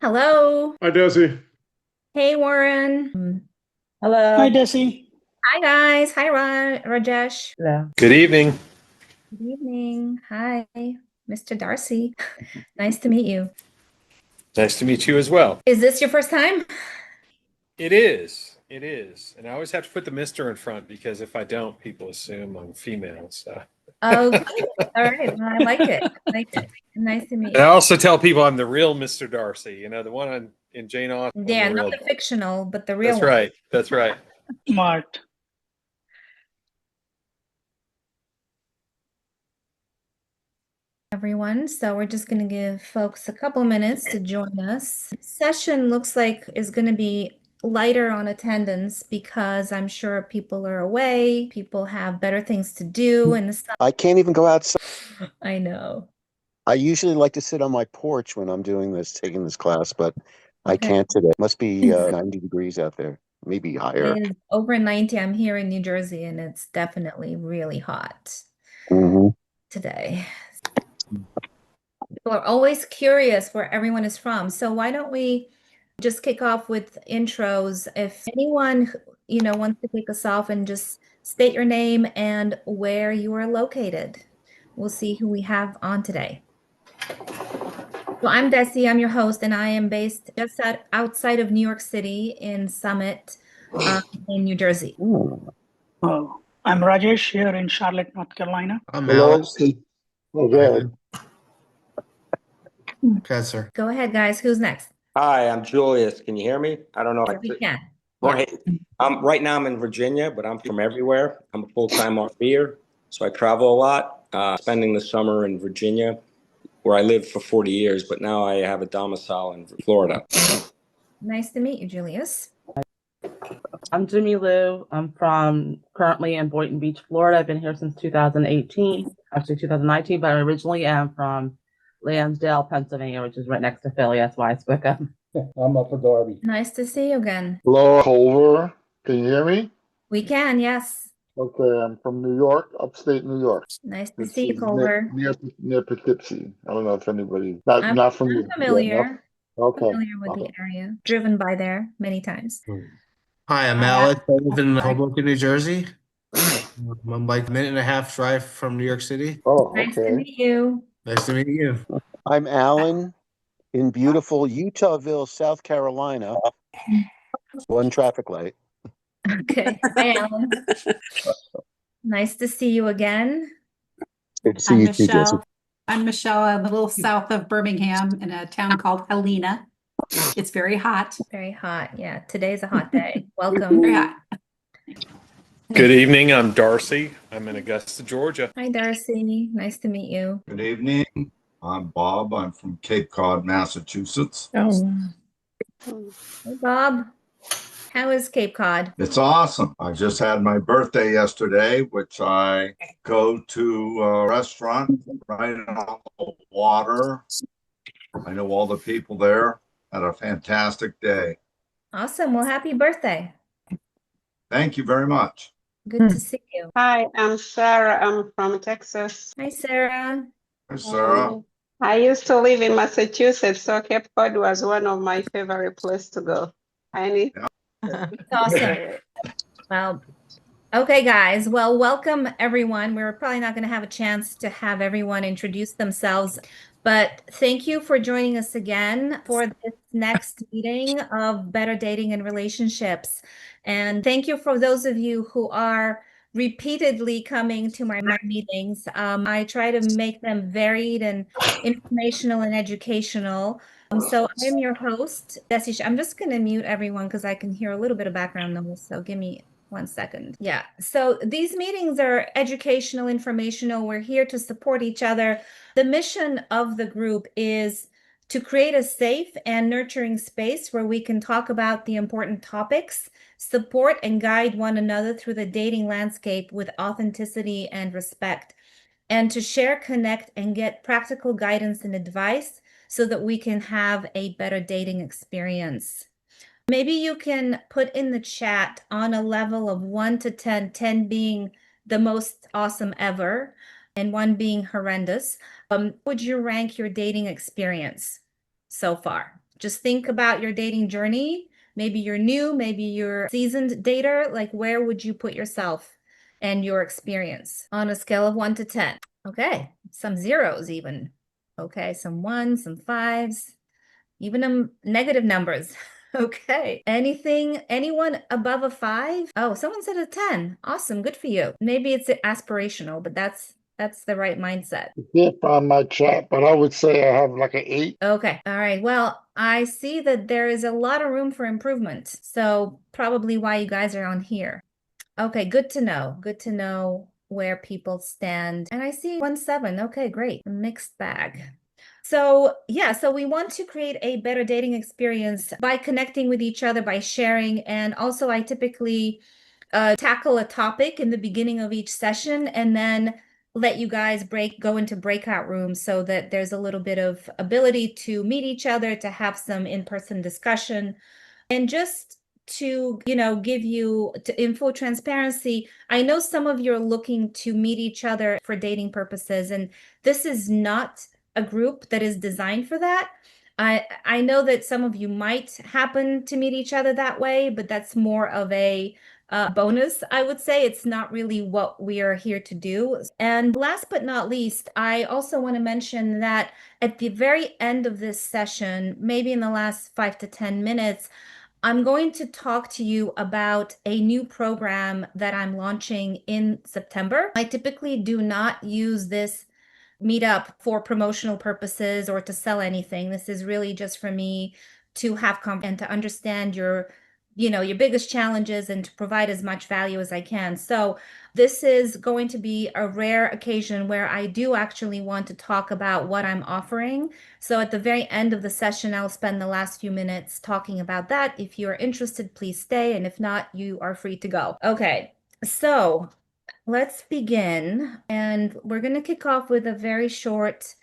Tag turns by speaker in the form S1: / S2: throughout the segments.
S1: Hello.
S2: Hi, Desi.
S1: Hey, Warren.
S3: Hi,
S4: Hello.
S3: Desi.
S1: Hi, guys. Hi, Rajesh.
S4: Hello.
S5: Good evening.
S1: Good evening. Hi, Mr. Darcy. Nice to meet you.
S5: Nice to meet you as well.
S1: Is this your first time?
S5: It is. It is. And I always have to put the Mr. in front because if I don't, people assume I'm female. So.
S1: Okay. All right. Well, I like it. Nice to meet
S5: And I
S1: you.
S5: also tell people I'm the real Mr. Darcy, the one in Jane Austen.
S1: Yeah,
S5: the
S1: not
S5: real.
S1: the fictional, but the real
S5: That's
S1: one.
S5: right. That's right.
S3: Smart.
S1: Everyone. So we're just going to give folks a couple minutes to join us. Session looks like is going to be lighter on attendance because I'm sure people are away. People have better things to do in the summer.
S6: I can't even go outside.
S1: I know.
S6: I usually like to sit on my porch when I'm taking this class, but I
S1: Okay.
S6: can't today. Must be 90 degrees out there, maybe higher.
S1: It is over 90. I'm here in New Jersey, and it's definitely really hot today. People are always curious where everyone is from. So why don't we just kick off with intros? If anyone, wants to kick us off and just state your name and where you are located. We'll see who we have on today. So I'm Desi, I'm your host, and I am based just outside of New York City in Summit, in New Jersey.
S3: Oh, I'm Rajesh here in Charlotte, North Carolina.
S2: I'm Alex.
S6: Okay.
S2: Okay, sir.
S1: Go ahead, guys. Who's next?
S7: Hi, I'm Julius. Can you hear me? I don't know.
S1: We can.
S7: Right. Right now I'm in Virginia, but I'm from everywhere. I'm a full-time RVer, so I travel a lot, spending the summer in Virginia, where I lived for 40 years, but now I have a domicile in Florida.
S1: Nice to meet you, Julius.
S4: I'm Jimmy Lou. I'm currently in Boynton Beach, Florida. I've been here since 2018, actually 2019, but I originally am from Lansdale, Pennsylvania, which is right next to Philly. That's why I spoke up.
S8: I'm up for Darby.
S1: Nice to see you again.
S8: Hello, Culver. Can you hear me?
S1: We can, yes.
S8: Okay, I'm from New York, upstate New York.
S1: Nice to
S8: This
S1: see you,
S8: is
S1: Culver.
S8: near Poughkeepsie. I don't know if anybody,
S1: I'm
S8: not from you.
S1: familiar.
S8: Okay.
S1: Familiar with the area. Driven by there many times.
S2: Hi, I'm Alex. I live in Hoboken, New Jersey. I'm like a minute and a half drive from New York City.
S8: Oh,
S1: Nice to
S8: okay.
S1: meet you.
S2: Nice to meet you.
S6: I'm Alan in beautiful Utahville, South Carolina. One traffic light.
S1: Okay. Hi, Alan. Nice to see you again.
S6: Good to see
S9: I'm
S6: you too, Jesse.
S9: Michelle. I'm Michelle. I'm a little south of Birmingham in a town called Helena. It's very hot.
S1: Very hot. Yeah, today's a hot day. Welcome.
S9: Very hot.
S5: Good evening. I'm Darcy. I'm in Augusta, Georgia.
S1: Hi, Darcy. Nice to meet you.
S10: Good evening. I'm Bob. I'm from Cape Cod, Massachusetts.
S1: Oh. Hey, Bob. How is Cape Cod?
S10: It's awesome. I just had my birthday yesterday, which I go to a restaurant right on the water. I know all the people there. Had a fantastic day.
S1: Awesome. Well, happy birthday.
S10: Thank you very much.
S1: Good to see you.
S11: Hi, I'm Sarah. I'm from Texas.
S1: Hi, Sarah.
S10: Hi, Sarah.
S11: I used to live in Massachusetts, so Cape Cod was one of my favorite places to go. It's
S1: awesome. Well, okay, guys. Well, welcome everyone. We're probably not going to have a chance to have everyone introduce themselves, but thank you for joining us again for this next meeting of Better Dating and Relationships. And thank you for those of you who are repeatedly coming to my meetings. I try to make them varied and informational and educational. So I'm your host, Desi. I'm just going to mute everyone because I can hear a little bit of background noise. So give me 1 second. Yeah. So these meetings are educational, informational. We're here to support each other. The mission of the group is to create a safe and nurturing space where we can talk about the important topics, support and guide one another through the dating landscape with authenticity and respect, and to share, connect, and get practical guidance and advice so that we can have a better dating experience. Maybe you can put in the chat on a level of 1 to 10, 10 being the most awesome ever, and 1 being horrendous. Would you rank your dating experience so far? Just think about your dating journey. Maybe you're new, maybe you're seasoned dater. Like, where would you put yourself and your experience on a scale of 1 to 10? Okay, some zeros even. Okay, some ones, some fives, even negative numbers. Okay. Anyone above a 5? Oh, someone said a 10. Awesome. Good for you. Maybe it's aspirational, but that's the right mindset.
S8: I can't find my chat, but I would say I have like an 8.
S1: Okay. All right. Well, I see that there is a lot of room for improvement. So probably why you guys are on here. Okay. Good to know. Good to know where people stand. And I see 1-7. Okay, great. Mixed bag. So yeah, so we want to create a better dating experience by connecting with each other, by sharing. And also I typically tackle a topic in the beginning of each session and then let you guys go into breakout rooms so that there's a little bit of ability to meet each other, to have some in-person discussion, and just to, give you in full transparency. I know some of you are looking to meet each other for dating purposes, and this is not a group that is designed for that. I know that some of you might happen to meet each other that way, but that's more of a bonus, I would say. It's not really what we are here to do. And last but not least, I also want to mention that at the very end of this session, maybe in the last 5 to 10 minutes, I'm going to talk to you about a new program that I'm launching in September. I typically do not use this meetup for promotional purposes or to sell anything. This is really just for me to have and to understand your biggest challenges and to provide as much value as I can. So this is going to be a rare occasion where I do actually want to talk about what I'm offering. So at the very end of the session, I'll spend the last few minutes talking about that. If you're interested, please stay. And if not, you are free to go. Okay, so let's begin. And we're going to kick off with a very short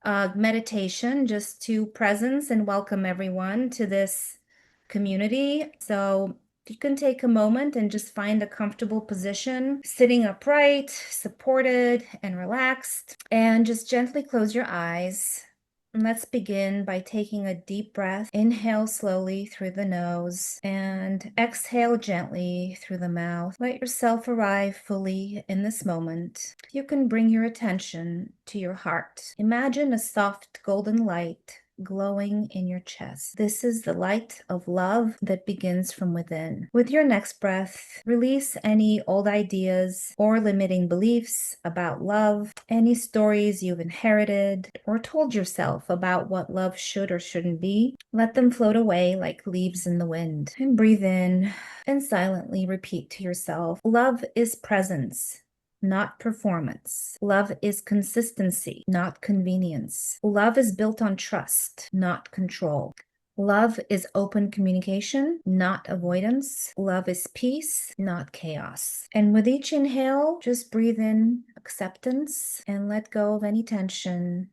S1: meditation just to presence and welcome everyone to this community. So if you can take a moment and just find a comfortable position, sitting upright, supported, and relaxed, and just gently close your eyes. And let's begin by taking a deep breath. Inhale slowly through the nose and exhale gently through the mouth. Let yourself arrive fully in this moment. You can bring your attention to your heart. Imagine a soft golden light glowing in your chest. This is the light of love that begins from within. With your next breath, release any old ideas or limiting beliefs about love, any stories you've inherited or told yourself about what love should or shouldn't be. Let them float away like leaves in the wind. And breathe in and silently repeat to yourself, love is presence, not performance. Love is consistency, not convenience. Love is built on trust, not control. Love is open communication, not avoidance. Love is peace, not chaos. And with each inhale, just breathe in acceptance and let go of any tension,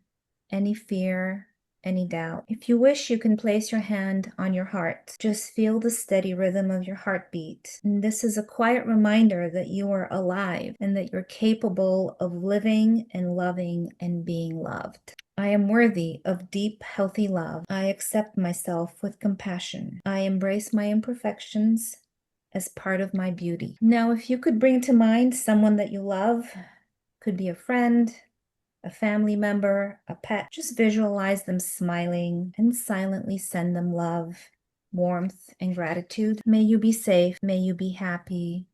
S1: any fear, any doubt. If you wish, you can place your hand on your heart. Just feel the steady rhythm of your heartbeat. And this is a quiet reminder that you are alive and that you're capable of living and loving and being loved. I am worthy of deep, healthy love. I accept myself with compassion. I embrace my imperfections as part of my beauty. Now, if you could bring to mind someone that you love, could be a friend, a family member, a pet, just visualize them smiling and silently send them love, warmth, and gratitude. May you be safe. May you be happy.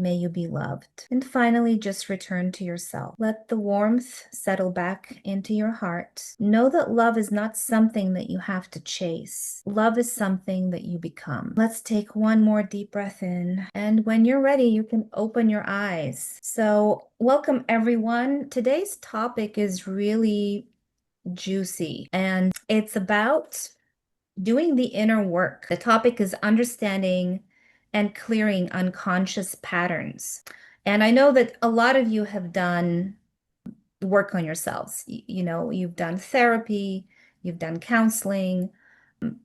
S1: May you be loved. And finally, just return to yourself. Let the warmth settle back into your heart. Know that love is not something that you have to chase. Love is something that you become. Let's take one more deep breath in. And when you're ready, you can open your eyes. So welcome everyone. Today's topic is really juicy and it's about doing the inner work. The topic is understanding and clearing unconscious patterns. And I know that a lot of you have done work on yourselves. You've done therapy, you've done counseling.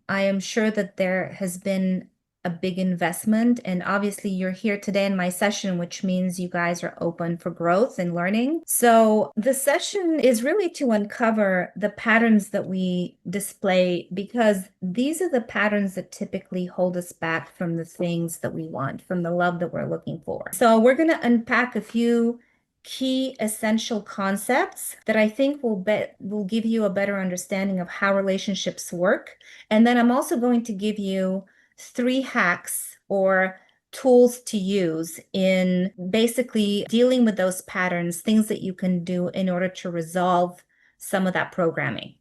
S1: I am sure that there has been a big investment. And obviously you're here today in my session, which means you guys are open for growth and learning. So the session is really to uncover the patterns that we display, because these are the patterns that typically hold us back from the things that we want, from the love that we're looking for. So we're going to unpack a few key essential concepts that I think will give you a better understanding of how relationships work. And then I'm also going to give you 3 hacks or tools to use in basically dealing with those patterns, things that you can do in order to resolve some of that programming.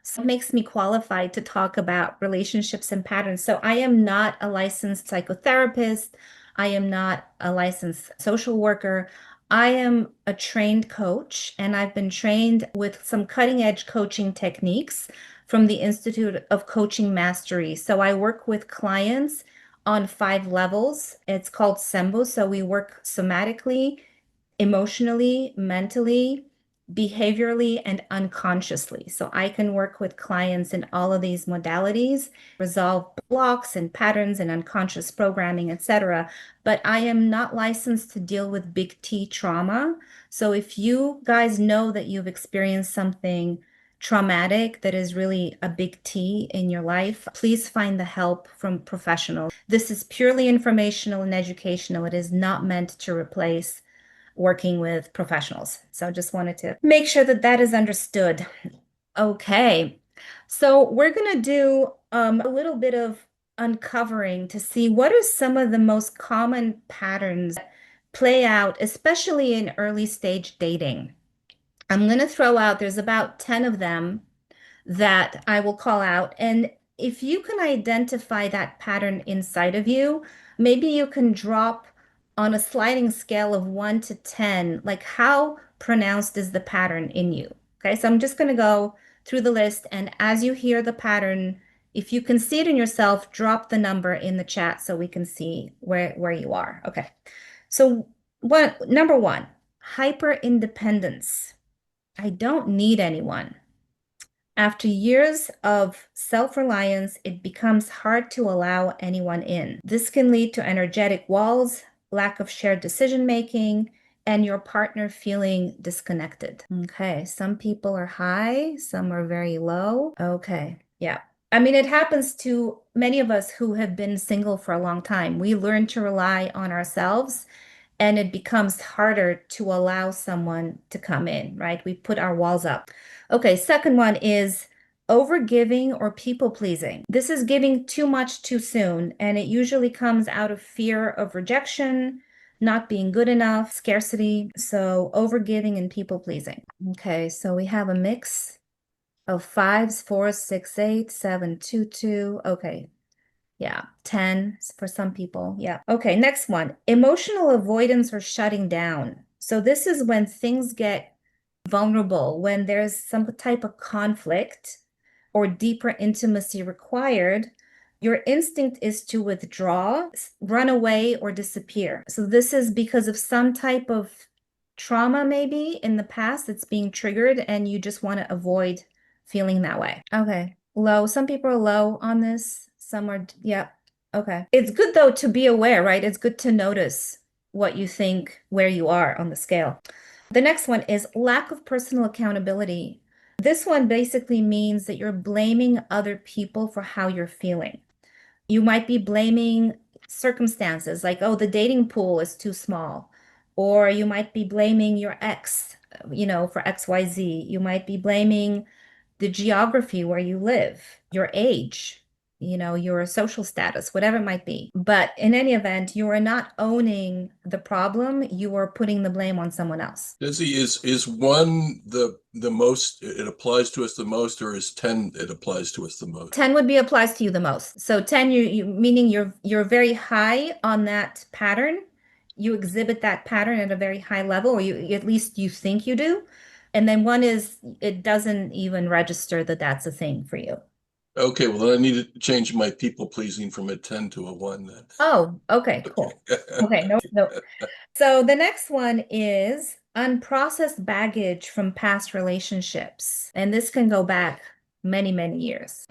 S1: So it makes me qualified to talk about relationships and patterns. So I am not a licensed psychotherapist. I am not a licensed social worker. I am a trained coach, and I've been trained with some cutting edge coaching techniques from the Institute of Coaching Mastery. So I work with clients on 5 levels. It's called SEMBO. So we work somatically, emotionally, mentally, behaviorally, and unconsciously. So I can work with clients in all of these modalities, resolve blocks and patterns and unconscious programming, etc. But I am not licensed to deal with big T trauma. So if you guys know that you've experienced something traumatic that is really a big T in your life, please find the help from professionals. This is purely informational and educational. It is not meant to replace working with professionals. So just wanted to make sure that that is understood. Okay, so we're going to do a little bit of uncovering to see what are some of the most common patterns that play out, especially in early stage dating. I'm going to throw out, there's about 10 of them that I will call out. And if you can identify that pattern inside of you, maybe you can drop on a sliding scale of 1 to 10, like how pronounced is the pattern in you? Okay, so I'm just going to go through the list, and as you hear the pattern, if you can see it in yourself, drop the number in the chat so we can see where you are. Okay, so number 1, hyper independence. I don't need anyone. After years of self-reliance, it becomes hard to allow anyone in. This can lead to energetic walls, lack of shared decision-making, and your partner feeling disconnected. Okay, some people are high, some are very low. Okay, yeah. I mean, it happens to many of us who have been single for a long time. We learn to rely on ourselves, and it becomes harder to allow someone to come in, right? We put our walls up. Okay, second one is overgiving or people pleasing. This is giving too much too soon, and it usually comes out of fear of rejection, not being good enough, scarcity. So overgiving and people pleasing. Okay, so we have a mix of 5s, 4s, 6, 8, 7, 2, 2. Okay. Yeah, 10 for some people. Yeah. Okay, next one. Emotional avoidance or shutting down. So this is when things get vulnerable, when there's some type of conflict or deeper intimacy required. Your instinct is to withdraw, run away, or disappear. So this is because of some type of trauma maybe in the past that's being triggered, and you just want to avoid feeling that way. Okay, low. Some people are low on this. Some are, yeah, okay. It's good though to be aware, right? It's good to notice what you think, where you are on the scale. The next one is lack of personal accountability. This one basically means that you're blaming other people for how you're feeling. You might be blaming circumstances like, oh, the dating pool is too small. Or you might be blaming your ex, for XYZ. You might be blaming the geography where you live, your age, your social status, whatever it might be. But in any event, you are not owning the problem. You are putting the blame on someone else.
S12: Desi, is 1 the most, it applies to us the most, or is 10 it applies to us the most?
S1: 10 would be applies to you the most. So 10, you meaning you're very high on that pattern. You exhibit that pattern at a very high level, or at least you think you do. And then 1 is, it doesn't even register that that's a thing for you.
S12: Okay, well, then I need to change my people pleasing from a 10 to a 1 then.
S1: Oh, okay, cool. Okay, no. So the next one is unprocessed baggage from past relationships. And this can go back many, many years.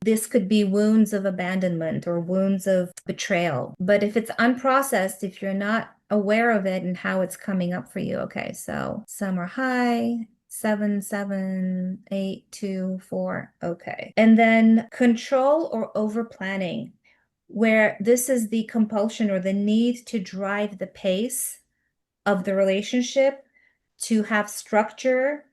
S1: This could be wounds of abandonment or wounds of betrayal. But if it's unprocessed, if you're not aware of it and how it's coming up for you, okay, so some are high, 7, 7, 8, 2, 4, okay. And then control or over planning, where this is the compulsion or the need to drive the pace of the relationship, to have structure,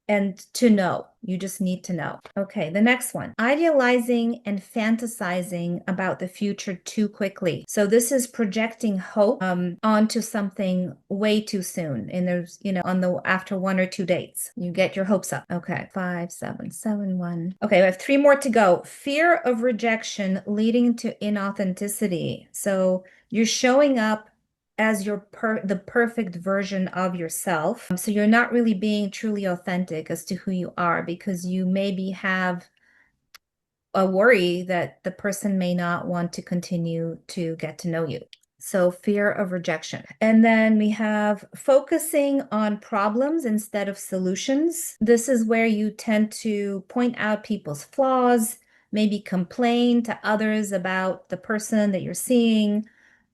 S1: and to know. You just need to know. Okay, the next one. Idealizing and fantasizing about the future too quickly. So this is projecting hope onto something way too soon. And there's, after 1 or 2 dates, you get your hopes up. Okay, 5, 7, 7, 1. Okay, we have 3 more to go. Fear of rejection leading to inauthenticity. So you're showing up as the perfect version of yourself. So you're not really being truly authentic as to who you are, because you maybe have a worry that the person may not want to continue to get to know you. So fear of rejection. And then we have focusing on problems instead of solutions. This is where you tend to point out people's flaws, maybe complain to others about the person that you're seeing.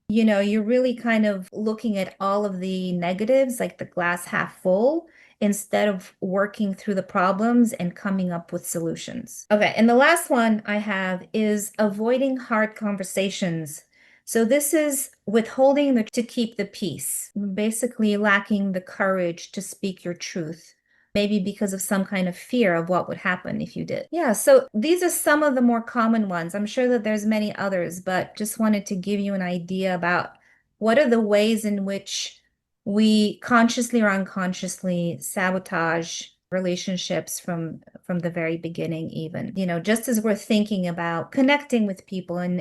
S1: You're really kind of looking at all of the negatives, like the glass half full, instead of working through the problems and coming up with solutions. Okay, and the last one I have is avoiding hard conversations. So this is withholding to keep the peace, basically lacking the courage to speak your truth, maybe because of some kind of fear of what would happen if you did. Yeah, so these are some of the more common ones. I'm sure that there's many others, but just wanted to give you an idea about what are the ways in which we consciously or unconsciously sabotage relationships from the very beginning, even. Just as we're thinking about connecting with people and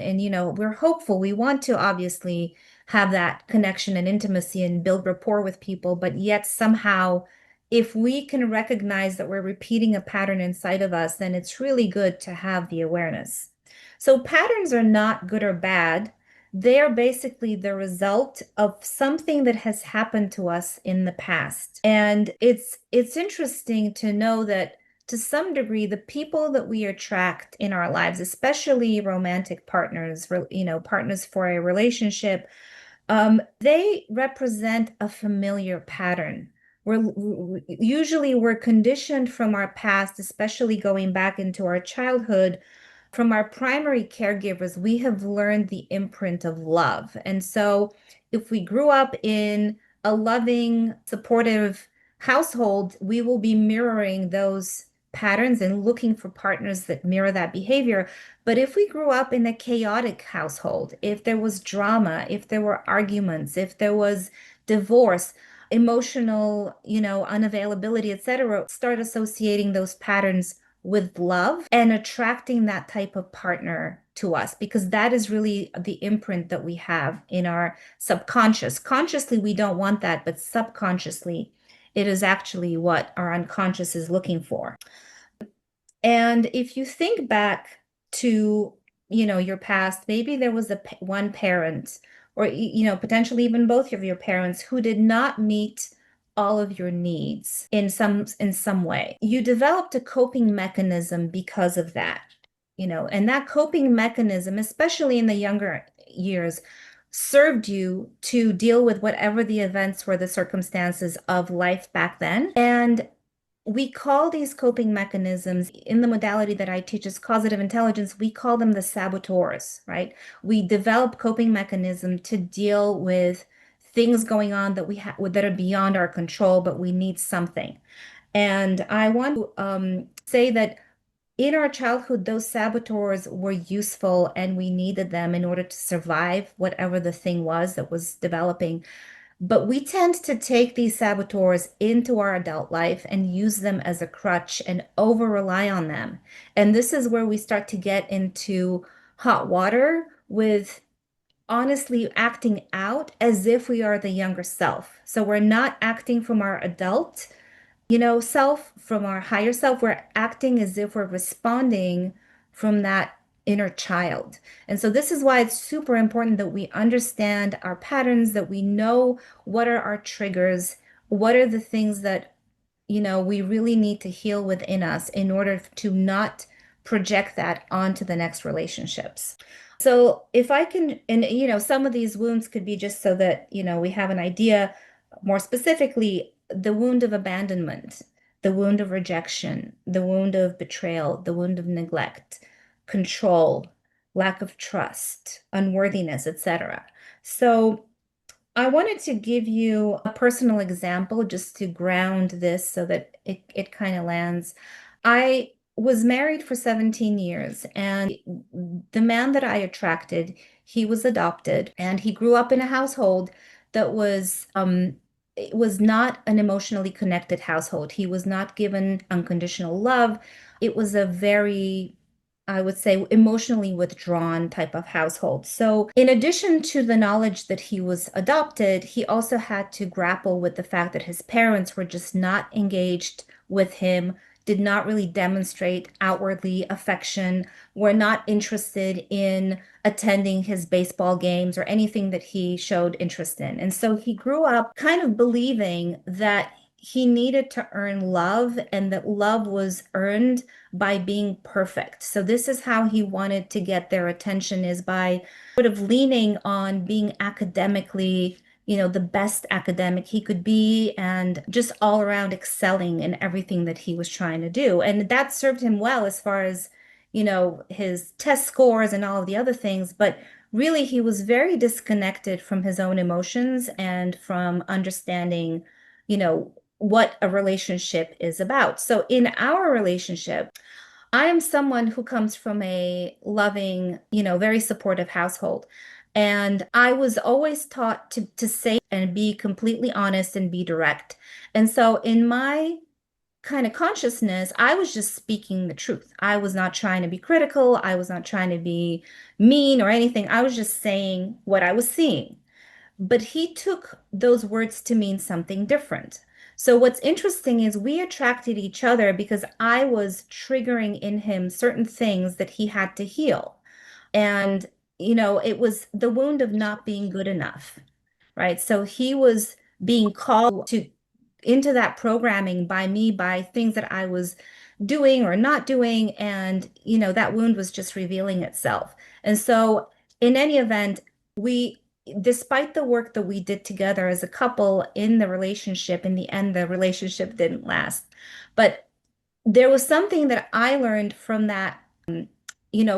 S1: we're hopeful, we want to obviously have that connection and intimacy and build rapport with people, but yet somehow, if we can recognize that we're repeating a pattern inside of us, then it's really good to have the awareness. So patterns are not good or bad. They are basically the result of something that has happened to us in the past. And it's interesting to know that to some degree, the people that we attract in our lives, especially romantic partners, partners for a relationship, they represent a familiar pattern. We're conditioned from our past, especially going back into our childhood, from our primary caregivers. We have learned the imprint of love. And so if we grew up in a loving, supportive household, we will be mirroring those patterns and looking for partners that mirror that behavior. But if we grew up in a chaotic household, if there was drama, if there were arguments, if there was divorce, emotional, unavailability, etc., start associating those patterns with love and attracting that type of partner to us, because that is really the imprint that we have in our subconscious. Consciously, we don't want that, but subconsciously, it is actually what our unconscious is looking for. And if you think back to, your past, maybe there was one parent, or, potentially even both of your parents, who did not meet all of your needs in some way. You developed a coping mechanism because of that, and that coping mechanism, especially in the younger years, served you to deal with whatever the events were, the circumstances of life back then. And we call these coping mechanisms, in the modality that I teach is causative intelligence, we call them the saboteurs, right? We develop coping mechanism to deal with things going on that are beyond our control, but we need something. And I want to say that in our childhood, those saboteurs were useful and we needed them in order to survive whatever the thing was that was developing. But we tend to take these saboteurs into our adult life and use them as a crutch and over rely on them. And this is where we start to get into hot water with honestly acting out as if we are the younger self. So we're not acting from our adult, self, from our higher self. We're acting as if we're responding from that inner child. And so this is why it's super important that we understand our patterns, that we know what are our triggers, what are the things that we really need to heal within us in order to not project that onto the next relationships. So if I can, and some of these wounds could be just so that, we have an idea more specifically, the wound of abandonment, the wound of rejection, the wound of betrayal, the wound of neglect, control, lack of trust, unworthiness, etc. So I wanted to give you a personal example just to ground this so that it kind of lands. I was married for 17 years, and the man that I attracted, he was adopted, and he grew up in a household that it was not an emotionally connected household. He was not given unconditional love. It was a very, I would say, emotionally withdrawn type of household. So, in addition to the knowledge that he was adopted, he also had to grapple with the fact that his parents were just not engaged with him, did not really demonstrate outwardly affection, were not interested in attending his baseball games or anything that he showed interest in. And so he grew up kind of believing that he needed to earn love and that love was earned by being perfect. So this is how he wanted to get their attention, is by sort of leaning on being academically, the best academic he could be, and just all around excelling in everything that he was trying to do. And that served him well as far as, his test scores and all of the other things. But really, he was very disconnected from his own emotions and from understanding, what a relationship is about. So in our relationship, I am someone who comes from a loving, very supportive household. And I was always taught to say and be completely honest and be direct. And so in my kind of consciousness, I was just speaking the truth. I was not trying to be critical. I was not trying to be mean or anything. I was just saying what I was seeing. But he took those words to mean something different. So what's interesting is we attracted each other because I was triggering in him certain things that he had to heal. And, it was the wound of not being good enough, right? So he was being called into that programming by me, by things that I was doing or not doing. And, that wound was just revealing itself. And so in any event, despite the work that we did together as a couple in the relationship, in the end, the relationship didn't last. But there was something that I learned from that,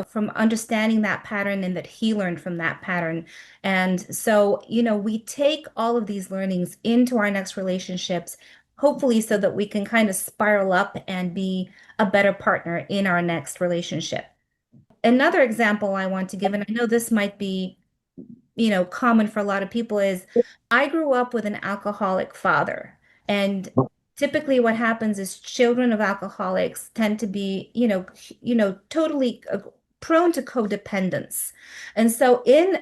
S1: from understanding that pattern, and that he learned from that pattern. And so, we take all of these learnings into our next relationships, hopefully so that we can kind of spiral up and be a better partner in our next relationship. Another example I want to give, and I know this might be common for a lot of people, is I grew up with an alcoholic father. And typically what happens is children of alcoholics tend to be, totally prone to codependence. And so in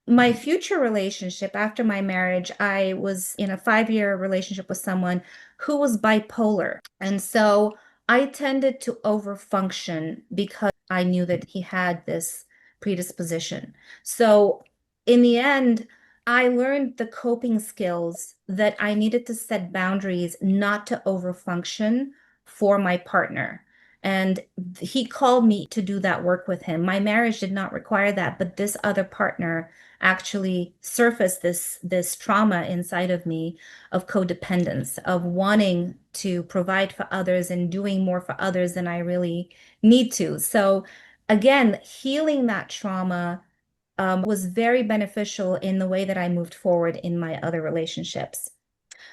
S1: my future relationship after my marriage, I was in a 5-year relationship with someone who was bipolar. And so I tended to overfunction because I knew that he had this predisposition. So in the end, I learned the coping skills that I needed to set boundaries, not to overfunction for my partner. And he called me to do that work with him. My marriage did not require that, but this other partner actually surfaced this trauma inside of me of codependence, of wanting to provide for others and doing more for others than I really need to. So again, healing that trauma was very beneficial in the way that I moved forward in my other relationships.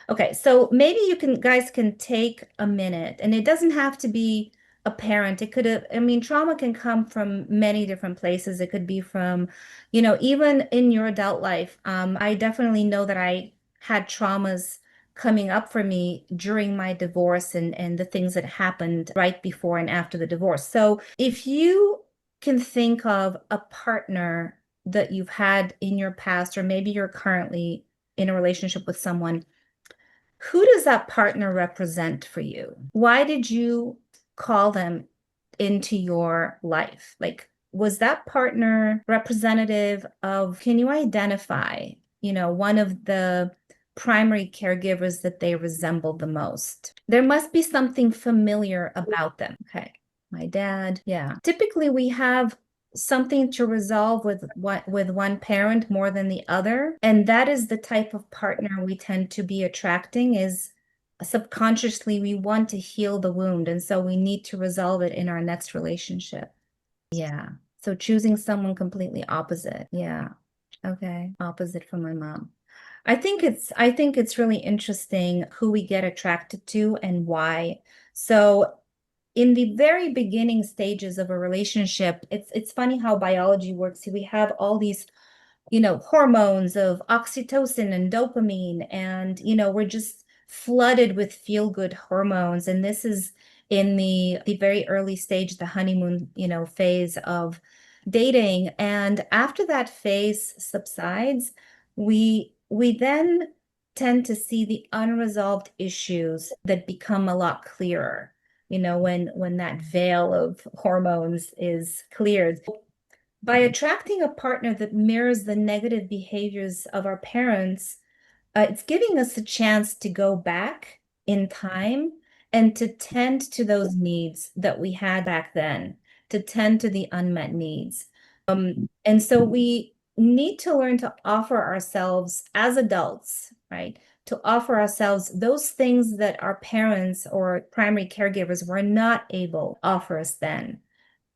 S1: Okay, so maybe guys can take a minute, and it doesn't have to be a parent. It could have, trauma can come from many different places. It could be from, even in your adult life. I definitely know that I had traumas coming up for me during my divorce and the things that happened right before and after the divorce. So if you can think of a partner that you've had in your past, or maybe you're currently in a relationship with someone, who does that partner represent for you? Why did you call them into your life? Like, was that partner representative of, can you identify, one of the primary caregivers that they resemble the most. There must be something familiar about them. Okay. My dad. Yeah. Typically we have something to resolve with one parent more than the other. And that is the type of partner we tend to be attracting. Is subconsciously we want to heal the wound. And so we need to resolve it in our next relationship. Yeah. So choosing someone completely opposite. Yeah. Okay. Opposite from my mom. I think it's really interesting who we get attracted to and why. So in the very beginning stages of a relationship, it's funny how biology works. We have all these, hormones of oxytocin and dopamine, and, we're just flooded with feel-good hormones. And this is in the very early stage, the honeymoon, phase of dating. And after that phase subsides, we then tend to see the unresolved issues that become a lot clearer, when that veil of hormones is cleared. By attracting a partner that mirrors the negative behaviors of our parents, it's giving us a chance to go back in time and to tend to those needs that we had back then, to tend to the unmet needs. And so we need to learn to offer ourselves as adults, right? To offer ourselves those things that our parents or primary caregivers were not able to offer us then.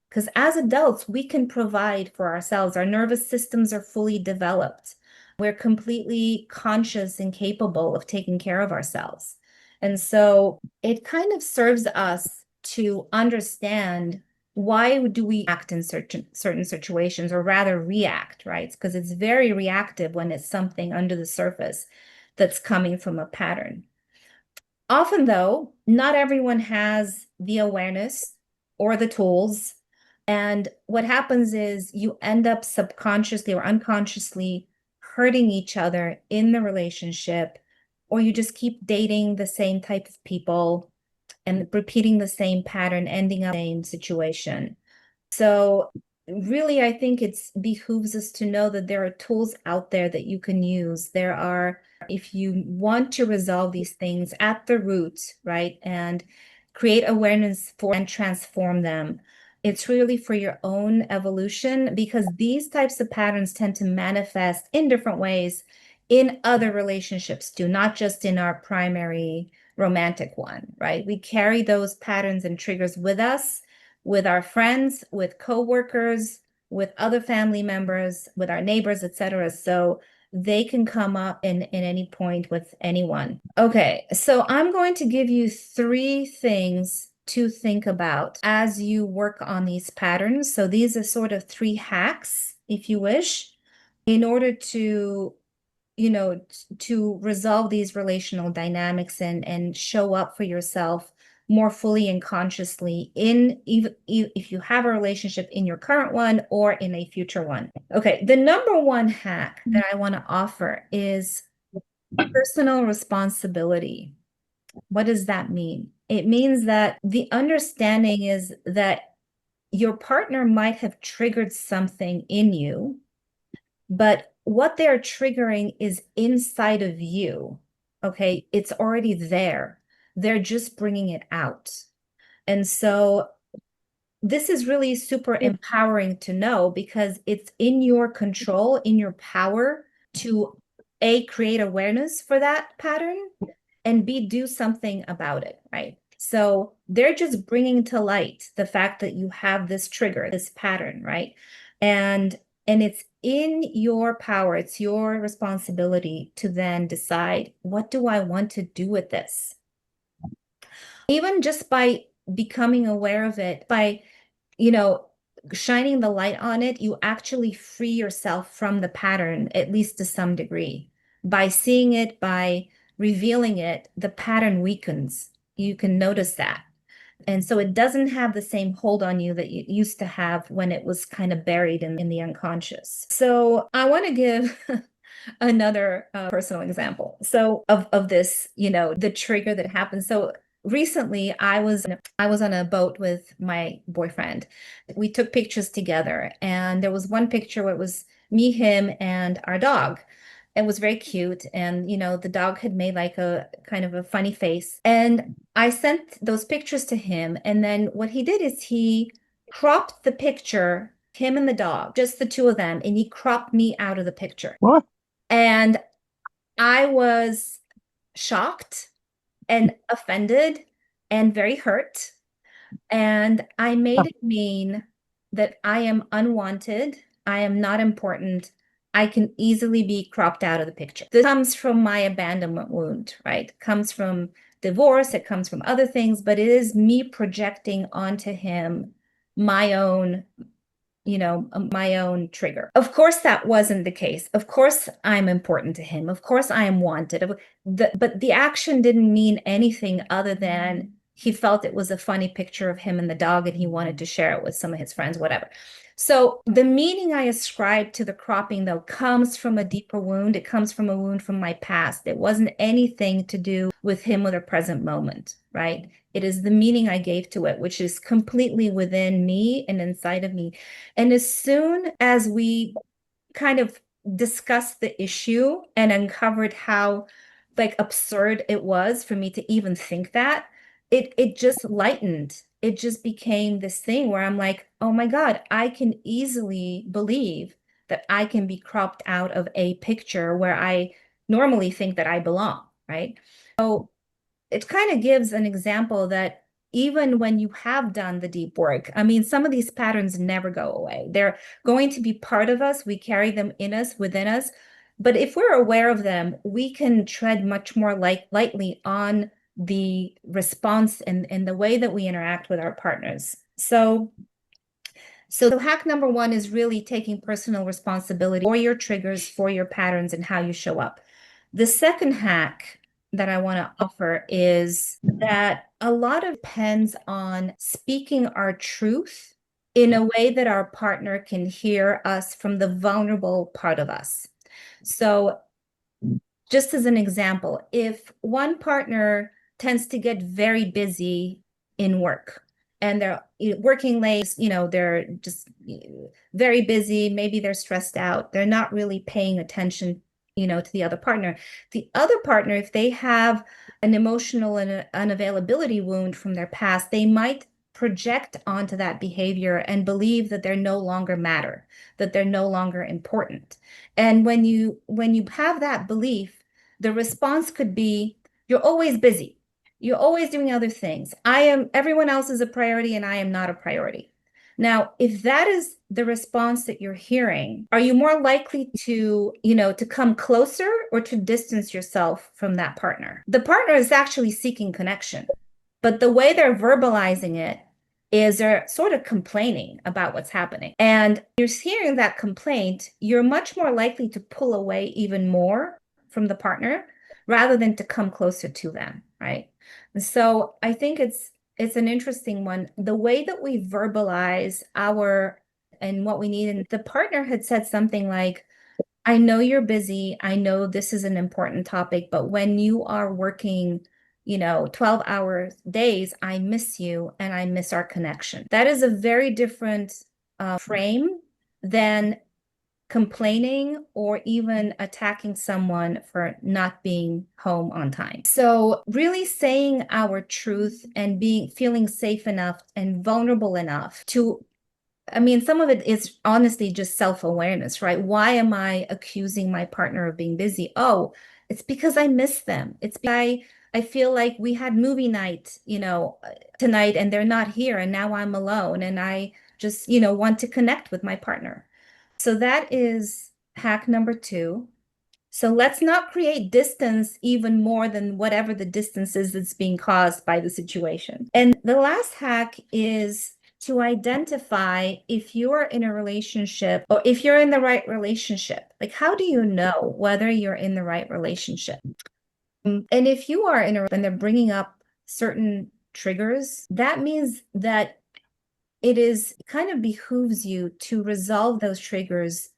S1: Because as adults, we can provide for ourselves. Our nervous systems are fully developed. We're completely conscious and capable of taking care of ourselves. And so it kind of serves us to understand, why do we act in certain situations, or rather react, right? Because it's very reactive when it's something under the surface that's coming from a pattern. Often, though, not everyone has the awareness or the tools. And what happens is you end up subconsciously or unconsciously hurting each other in the relationship, or you just keep dating the same type of people and repeating the same pattern, ending up in the same situation. So really, I think it behooves us to know that there are tools out there that you can use. There are, if you want to resolve these things at the root, right, and create awareness for and transform them, it's really for your own evolution, because these types of patterns tend to manifest in different ways in other relationships too, not just in our primary romantic one, right? We carry those patterns and triggers with us, with our friends, with coworkers, with other family members, with our neighbors, etc. So they can come up in any point with anyone. Okay, so I'm going to give you 3 things to think about as you work on these patterns. So these are sort of 3 hacks, if you wish, in order to to resolve these relational dynamics and show up for yourself more fully and consciously if you have a relationship in your current one or in a future one. Okay, the number 1 hack that I want to offer is personal responsibility. What does that mean? It means that the understanding is that your partner might have triggered something in you, but what they're triggering is inside of you, okay? It's already there. They're just bringing it out. And so this is really super empowering to know, because it's in your control, in your power to A, create awareness for that pattern, and B, do something about it, right? So they're just bringing to light the fact that you have this trigger, this pattern, right? And it's in your power, it's your responsibility to then decide, what do I want to do with this? Even just by becoming aware of it, by, shining the light on it, you actually free yourself from the pattern, at least to some degree. By seeing it, by revealing it, the pattern weakens. You can notice that. And so it doesn't have the same hold on you that you used to have when it was kind of buried in the unconscious. So I want to give another personal example. So of this, the trigger that happened. So recently I was on a boat with my boyfriend. We took pictures together, and there was one picture where it was me, him, and our dog. It was very cute. And, the dog had made like a kind of a funny face. And I sent those pictures to him. And then what he did is he cropped the picture, him and the dog, just the two of them, and he cropped me out of the picture.
S3: What?
S1: And I was shocked and offended and very hurt. And I made it mean that I am unwanted, I am not important, I can easily be cropped out of the picture. This comes from my abandonment wound, right? It comes from divorce, it comes from other things, but it is me projecting onto him my own my own trigger. Of course, that wasn't the case. Of course, I'm important to him. Of course, I am wanted. But the action didn't mean anything other than he felt it was a funny picture of him and the dog and he wanted to share it with some of his friends, whatever. So the meaning I ascribe to the cropping, though, comes from a deeper wound. It comes from a wound from my past. It wasn't anything to do with him or the present moment, right? It is the meaning I gave to it, which is completely within me and inside of me. And as soon as we kind of discussed the issue and uncovered how like absurd it was for me to even think that, it just lightened. It just became this thing where I'm like, oh my God, I can easily believe that I can be cropped out of a picture where I normally think that I belong, right? So it kind of gives an example that even when you have done the deep work, I mean, some of these patterns never go away. They're going to be part of us. We carry them in us, within us. But if we're aware of them, we can tread much more lightly on the response and the way that we interact with our partners. So hack number one is really taking personal responsibility for your triggers, for your patterns, and how you show up. The second hack that I want to offer is that a lot of depends on speaking our truth in a way that our partner can hear us from the vulnerable part of us. So just as an example, if one partner tends to get very busy in work and they're working late, they're just very busy, maybe they're stressed out, they're not really paying attention to the other partner. The other partner, if they have an emotional and unavailability wound from their past, they might project onto that behavior and believe that they're no longer matter, that they're no longer important. And when you have that belief, the response could be, you're always busy. You're always doing other things. Everyone else is a priority and I am not a priority. Now, if that is the response that you're hearing, are you more likely to come closer or to distance yourself from that partner? The partner is actually seeking connection, but the way they're verbalizing it is they're sort of complaining about what's happening. And you're hearing that complaint, you're much more likely to pull away even more from the partner rather than to come closer to them, right? And so I think it's an interesting one. The way that we verbalize and what we need. And the partner had said something like, I know you're busy. I know this is an important topic, but when you are working, 12-hour days, I miss you and I miss our connection. That is a very different frame than complaining or even attacking someone for not being home on time. So really saying our truth and feeling safe enough and vulnerable enough to, some of it is honestly just self-awareness, right? Why am I accusing my partner of being busy? Oh, it's because I miss them. It's because I feel like we had movie night, tonight and they're not here and now I'm alone and I just, want to connect with my partner. So that is hack number 2. So let's not create distance even more than whatever the distance is that's being caused by the situation. And the last hack is to identify if you are in a relationship or if you're in the right relationship. Like, how do you know whether you're in the right relationship? And if you are and they're bringing up certain triggers, that means that it kind of behooves you to resolve those triggers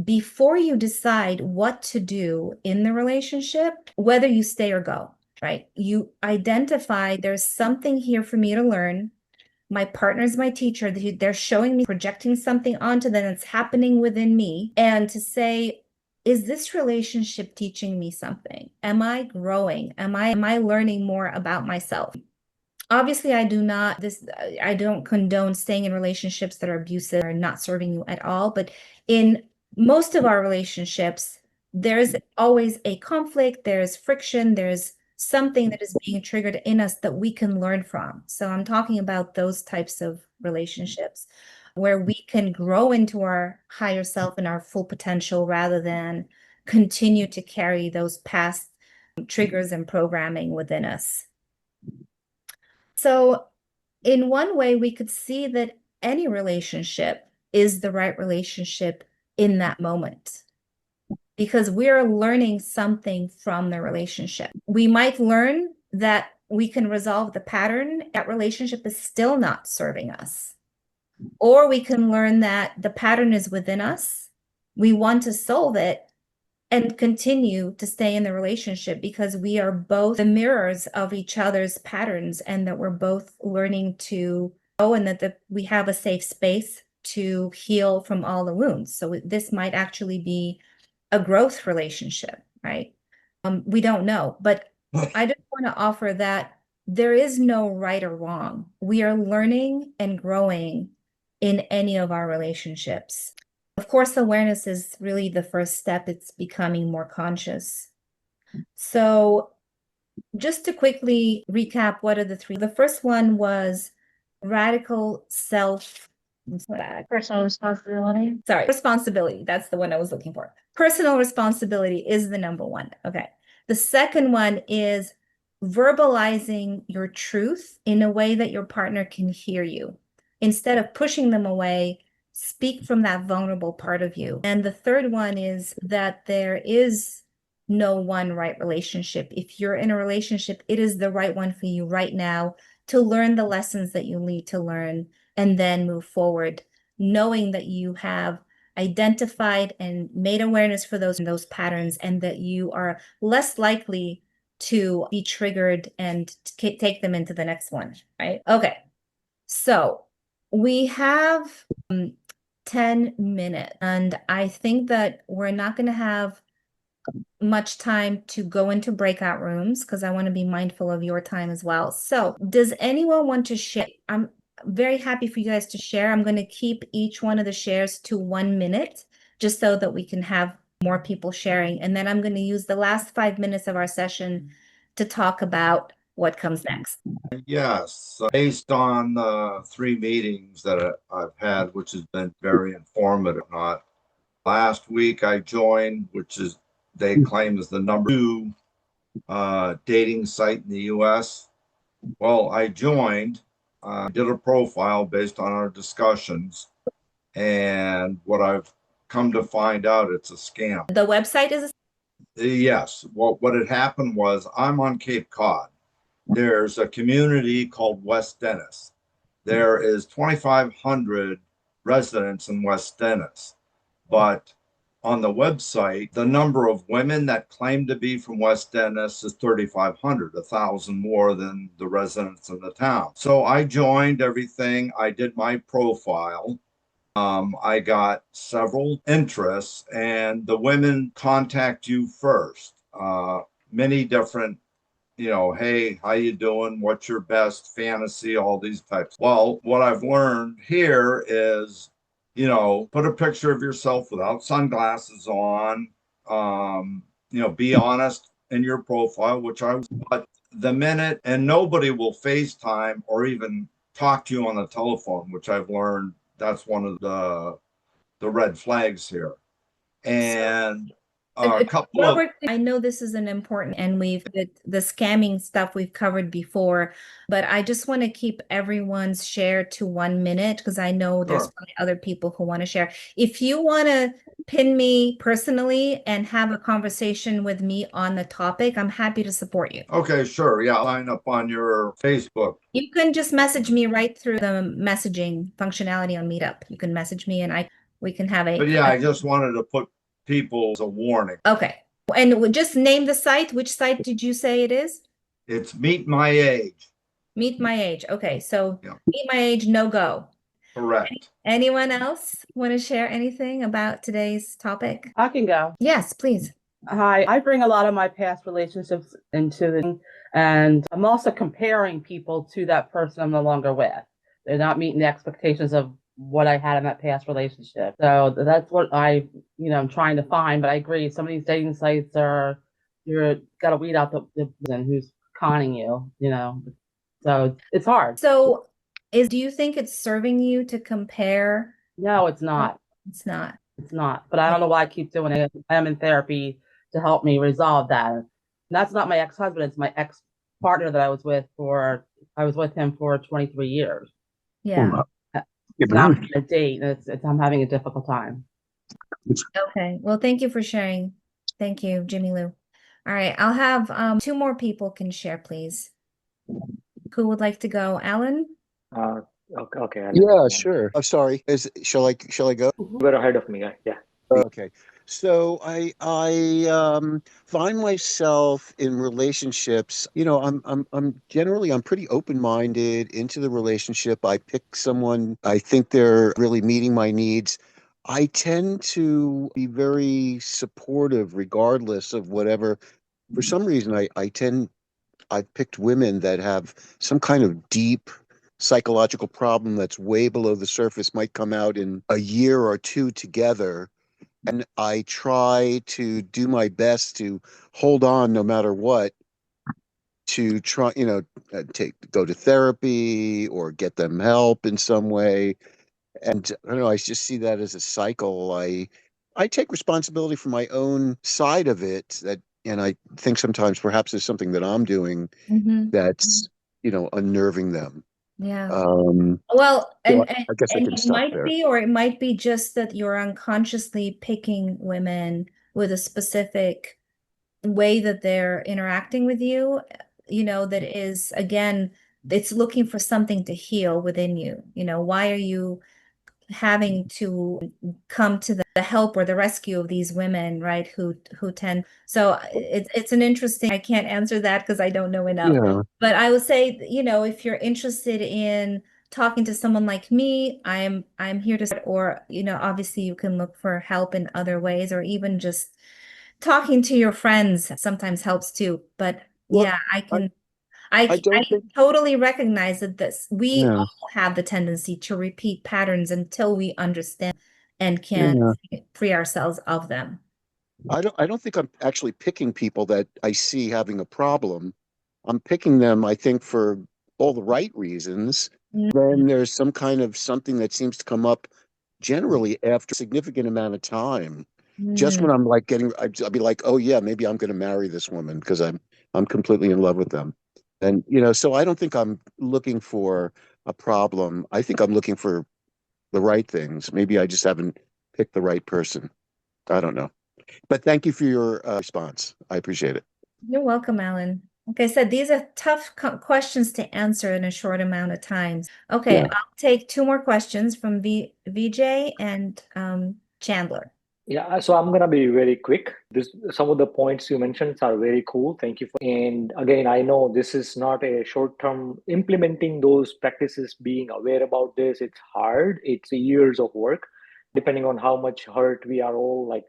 S1: before you decide what to do in the relationship, whether you stay or go, right? You identify there's something here for me to learn. My partner's my teacher. They're showing me, projecting something onto them that's happening within me. And to say, is this relationship teaching me something? Am I growing? Am I learning more about myself? Obviously, I don't condone staying in relationships that are abusive or not serving you at all. But in most of our relationships, there's always a conflict, there's friction, there's something that is being triggered in us that we can learn from. So I'm talking about those types of relationships where we can grow into our higher self and our full potential rather than continue to carry those past triggers and programming within us. So in one way, we could see that any relationship is the right relationship in that moment because we're learning something from the relationship. We might learn that we can resolve the pattern. That relationship is still not serving us. Or we can learn that the pattern is within us. We want to solve it and continue to stay in the relationship because we are both the mirrors of each other's patterns and that we're both learning to grow and that we have a safe space to heal from all the wounds. So this might actually be a growth relationship, right? We don't know, but I just want to offer that there is no right or wrong. We are learning and growing in any of our relationships. Of course, awareness is really the first step. It's becoming more conscious. So just to quickly recap, what are the three? The first one was radical personal responsibility. Sorry, responsibility. That's the one I was looking for. Personal responsibility is the number one. Okay. The second one is verbalizing your truth in a way that your partner can hear you. Instead of pushing them away, speak from that vulnerable part of you. And the third one is that there is no one right relationship. If you're in a relationship, it is the right one for you right now to learn the lessons that you need to learn and then move forward, knowing that you have identified and made awareness for those patterns and that you are less likely to be triggered and take them into the next one, right? Okay, so we have 10 minutes, and I think that we're not going to have much time to go into breakout rooms because I want to be mindful of your time as well. So does anyone want to share? I'm very happy for you guys to share. I'm going to keep each one of the shares to 1 minute just so that we can have more people sharing. And then I'm going to use the last 5 minutes of our session to talk about what comes next.
S10: Yes, based on the 3 meetings that I've had, which has been very informative. Not last week I joined, which is they claim is the number 2 dating site in the U.S. Well, I joined, did a profile based on our discussions, and what I've come to find out, it's a scam.
S1: The website is
S10: yes. What had happened was I'm on Cape Cod. There's a community called West Dennis. There is 2,500 residents in West Dennis, but on the website, the number of women that claim to be from West Dennis is 3,500, 1,000 more than the residents in the town. So I joined everything. I did my profile. I got several interests, and the women contact you first. Many different, hey, how you doing? What's your best fantasy? All these types. Well, what I've learned here is, put a picture of yourself without sunglasses on, be honest in your profile, which I was, but the minute, and nobody will FaceTime or even talk to you on the telephone, which I've learned that's one of the red flags here. And a couple
S1: Robert, I know this is an important, and the scamming stuff we've covered before, but I just want to keep everyone's share to 1 minute because I know there's probably other people who want to share. If you want to pin me personally and have a conversation with me on the topic, I'm happy to support you.
S10: Okay, sure. Yeah, line up on your Facebook.
S1: You can just message me right through the messaging functionality on Meetup. You can message me and we can have a.
S10: But yeah, I just wanted to put people as a warning.
S1: Okay. And just name the site. Which site did you say it is?
S10: It's Meet My Age.
S1: Meet My Age. Okay. So Meet My Age, no go.
S10: Correct.
S1: Anyone else want to share anything about today's topic?
S4: I can go.
S1: Yes, please.
S4: Hi, I bring a lot of my past relationships into the, and I'm also comparing people to that person I'm no longer with. They're not meeting the expectations of what I had in that past relationship. So that's what I'm trying to find. But I agree, some of these dating sites you're got to weed out the person who's conning you, So it's hard.
S1: So do you think it's serving you to compare?
S4: No, it's not.
S1: It's not.
S4: It's not. But I don't know why I keep doing it. I am in therapy to help me resolve that. And that's not my ex-husband, it's my ex-partner that I was with him for 23 years.
S1: Yeah.
S4: It's not a date. I'm having a difficult time.
S1: Okay. Well, thank you for sharing. Thank you, Jimmy Lou. All right. I'll have 2 more people can share, please. Who would like to go? Alan?
S13: Okay.
S6: Yeah, sure. I'm sorry. Shall I go?
S13: You're ahead of me. Yeah.
S6: Okay. So I find myself in relationships, I'm generally pretty open-minded into the relationship. I pick someone I think they're really meeting my needs. I tend to be very supportive regardless of whatever. For some reason I've picked women that have some kind of deep psychological problem that's way below the surface, might come out in a year or 2 together. And I try to do my best to hold on no matter what, to try, go to therapy or get them help in some way. And I don't know, I just see that as a cycle. I take responsibility for my own side of it, and I think sometimes perhaps there's something that I'm doing that's, unnerving them.
S1: Yeah.
S6: Well,
S1: and
S6: I guess I can
S1: it
S6: stop
S1: might
S6: there.
S1: be, or it might be just that you're unconsciously picking women with a specific way that they're interacting with you, that is, again, it's looking for something to heal within you. Why are you having to come to the help or the rescue of these women, right? Who tend, so it's an interesting, I can't answer that because I don't know enough.
S6: Yeah.
S1: But I would say, if you're interested in talking to someone like me, I'm here to, or, obviously you can look for help in other ways, or even just talking to your friends sometimes helps too. But yeah, I totally recognize that we all have the tendency to repeat patterns until we understand and can free ourselves of them.
S6: I don't think I'm actually picking people that I see having a problem. I'm picking them, I think, for all the right reasons. Then there's some kind of something that seems to come up generally after a significant amount of time. Just when I'm like I'll be like, oh yeah, maybe I'm going to marry this woman because I'm completely in love with them. And, so I don't think I'm looking for a problem. I think I'm looking for the right things. Maybe I just haven't picked the right person. I don't know. But thank you for your response. I appreciate it.
S1: You're welcome, Alan. Like I said, these are tough questions to answer in a short amount of time. Okay, I'll take 2 more questions from VJ and Chandler.
S13: Yeah, so I'm gonna be very quick. Some of the points you mentioned are very cool. Thank you and again, I know this is not a short-term implementing those practices, being aware about this. It's hard. It's years of work, depending on how much hurt we are all like.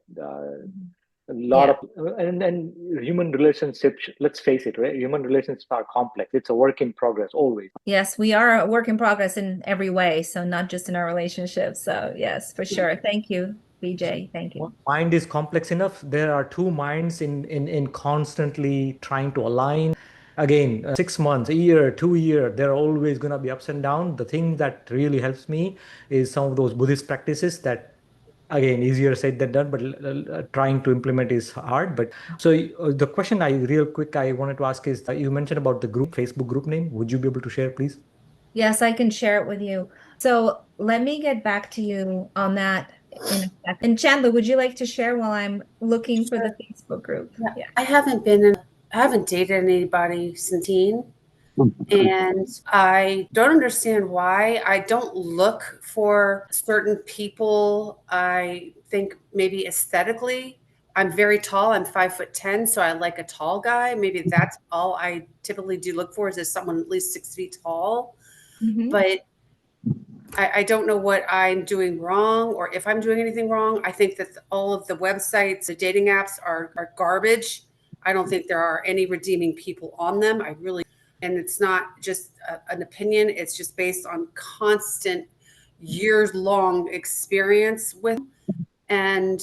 S13: A lot of and human relationships, let's face it, right? Human relationships are complex. It's a work in progress always.
S1: Yes, we are a work in progress in every way, so not just in our relationships. So yes, for sure. Thank you, VJ. Thank you.
S14: Mind is complex enough. There are 2 minds in constantly trying to align. Again, 6 months, a year, 2 years, there are always going to be ups and downs. The thing that really helps me is some of those Buddhist practices that, again, easier said than done, but trying to implement is hard. But so the question I wanted to ask is, you mentioned about the Facebook group name. Would you be able to share, please?
S1: Yes, I can share it with you. So let me get back to you on that in a second. Chandler, would you like to share while I'm looking for the Facebook group?
S15: Yeah. I haven't dated anybody since teen. And I don't understand why. I don't look for certain people. I think maybe aesthetically, I'm very tall. I'm 5'10", so I like a tall guy. Maybe that's all I typically do look for, is someone at least 6 feet tall. But I don't know what I'm doing wrong or if I'm doing anything wrong. I think that all of the websites, the dating apps are garbage. I don't think there are any redeeming people on them. I really, and it's not just an opinion. It's just based on constant years long experience with, and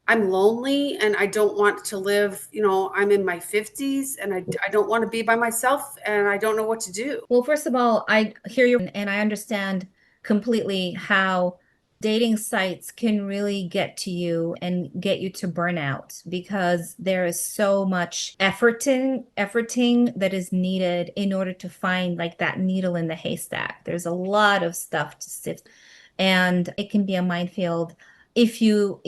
S15: I'm lonely and I don't want to live, I'm in my 50s and I don't want to be by myself and I don't know what to do.
S1: Well, first of all, I hear you and I understand completely how dating sites can really get to you and get you to burnout because there is so much efforting that is needed in order to find like that needle in the haystack. There's a lot of stuff to sift and it can be a minefield if you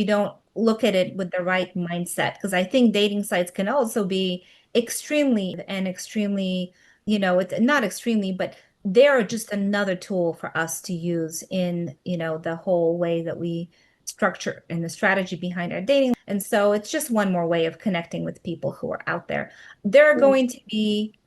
S1: don't look at it with the right mindset, because I think dating sites can also be extremely, it's not extremely, but they're just another tool for us to use in, the whole way that we structure and the strategy behind our dating. And so it's just one more way of connecting with people who are out there. There are going to be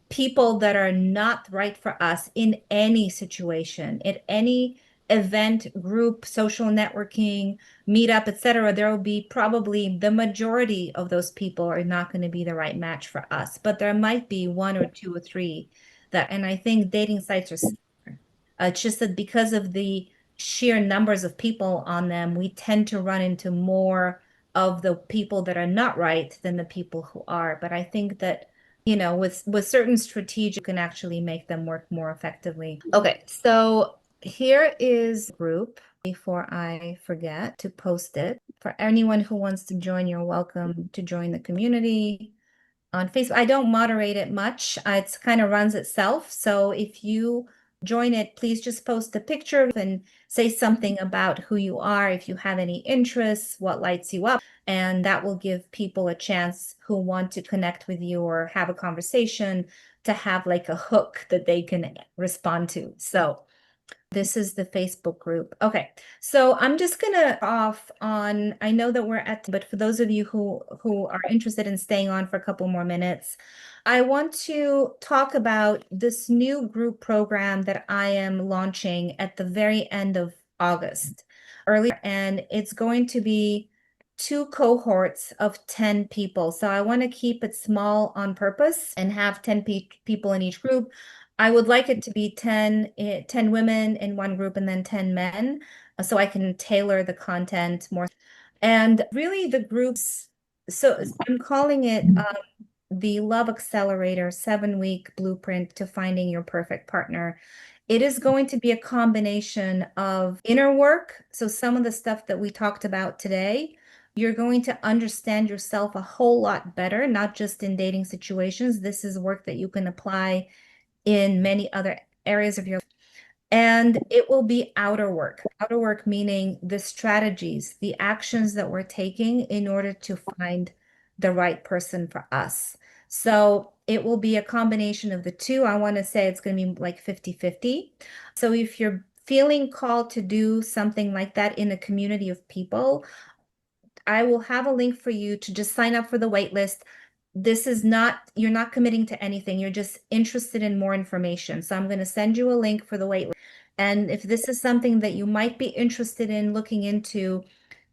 S1: people that are not right for us in any situation, at any event, group, social networking, meetup, etc. There will be probably the majority of those people are not going to be the right match for us, but there might be one or two or three that, and I think dating sites are similar. It's just that because of the sheer numbers of people on them, we tend to run into more of the people that are not right than the people who are. But I think that with certain strategies, you can actually make them work more effectively. Okay, so here is a group before I forget to post it. For anyone who wants to join, you're welcome to join the community on Facebook. I don't moderate it much. It kind of runs itself. So if you join it, please just post a picture and say something about who you are, if you have any interests, what lights you up, and that will give people a chance who want to connect with you or have a conversation to have like a hook that they can respond to. So this is the Facebook group. Okay, so I'm just gonna off on, I know that we're at, but for those of you who are interested in staying on for a couple more minutes, I want to talk about this new group program that I am launching at the very end of August, earlier, and it's going to be 2 cohorts of 10 people. So I want to keep it small on purpose and have 10 people in each group. I would like it to be 10 women in one group and then 10 men, so I can tailor the content more. And really the groups, so I'm calling it the Love Accelerator 7-week blueprint to finding your perfect partner. It is going to be a combination of inner work. So some of the stuff that we talked about today, you're going to understand yourself a whole lot better, not just in dating situations. This is work that you can apply in many other areas of your life. And it will be outer work meaning the strategies, the actions that we're taking in order to find the right person for us. So it will be a combination of the two. I want to say it's going to be like 50-50. So if you're feeling called to do something like that in a community of people, I will have a link for you to just sign up for the wait list. This is not, you're not committing to anything. You're just interested in more information. So I'm going to send you a link for the wait list. And if this is something that you might be interested in looking into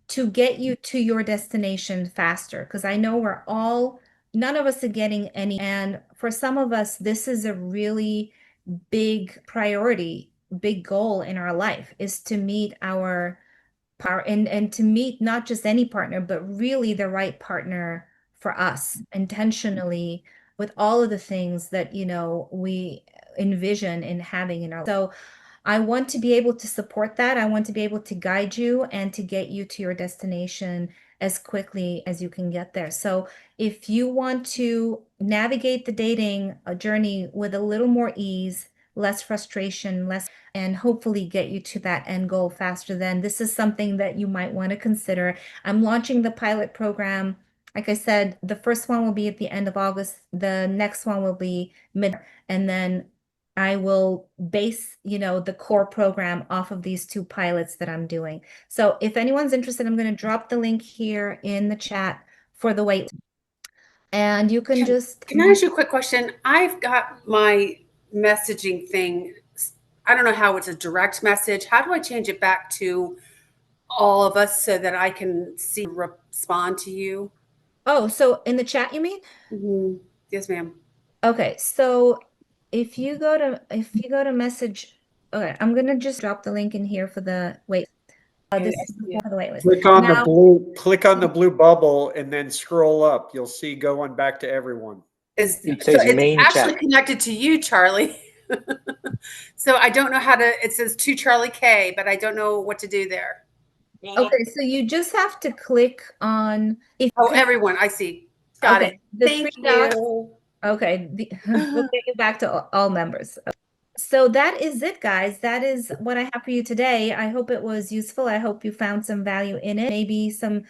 S1: to get you to your destination faster, because I know none of us are getting any. And for some of us, this is a really big priority, big goal in our life, is to meet our and to meet not just any partner, but really the right partner for us intentionally with all of the things that, we envision in having in our life. So I want to be able to support that. I want to be able to guide you and to get you to your destination as quickly as you can get there. So if you want to navigate the dating journey with a little more ease, less frustration, and hopefully get you to that end goal faster, then this is something that you might want to consider. I'm launching the pilot program. Like I said, the first one will be at the end of August. The next one will be mid, and then I will base, the core program off of these 2 pilots that I'm doing. So if anyone's interested, I'm going to drop the link here in the chat for the wait. And you can
S15: Can I ask you a quick question? I've got my messaging thing, I don't know how it's a direct message. How do I change it back to all of us so that I can respond to you?
S1: Oh, so in the chat, you mean?
S15: Mm-hmm. Yes, ma'am.
S1: Okay, so if you go to message, okay, I'm gonna just drop the link in here for the wait. This is for the wait list.
S16: Click on
S1: Now,
S16: the blue bubble and then scroll up. You'll see going back to everyone.
S13: It says
S15: it's
S13: main
S15: actually
S13: chat.
S15: connected to you, Charlie. So I don't know how to. It says to Charlie K, but I don't know what to do there.
S1: okay, so you just have to click on
S15: Everyone, I see. Got it.
S1: The
S15: Thank
S1: three dots.
S15: you.
S1: Okay, we'll get you back to all members. So that is it, guys. That is what I have for you today. I hope it was useful. I hope you found some value in it. Maybe some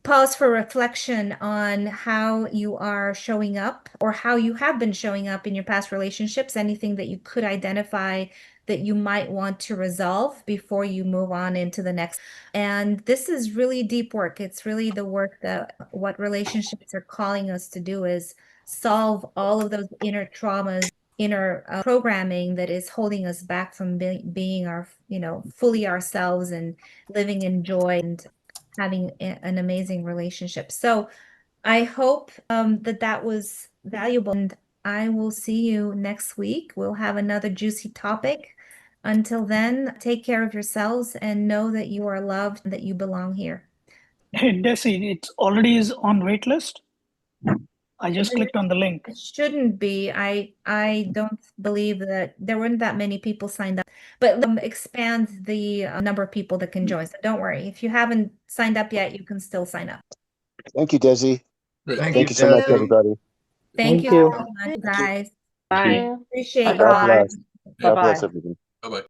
S1: pause for reflection on how you are showing up or how you have been showing up in your past relationships, anything that you could identify that you might want to resolve before you move on into the next. And this is really deep work. It's really the work that what relationships are calling us to do is solve all of those inner traumas, inner programming that is holding us back from being our, fully ourselves and living in joy and having an amazing relationship. So I hope that was valuable, and I will see you next week. We'll have another juicy topic. Until then, take care of yourselves and know that you are loved and that you belong here.
S3: Hey, Desi, it already is on wait list. I just clicked on the link.
S1: It shouldn't be. I don't believe that there weren't that many people signed up, but expand the number of people that can join. So don't worry. If you haven't signed up yet, you can still sign up.
S6: Thank you, Desi.
S2: Thank
S6: Thank you so much,
S2: Desi.
S6: everybody.
S1: Thank you so much, guys.
S15: Bye.
S1: Appreciate you
S6: God
S1: all.
S6: bless. God
S4: Bye-bye.
S6: bless everyone.
S12: Bye-bye.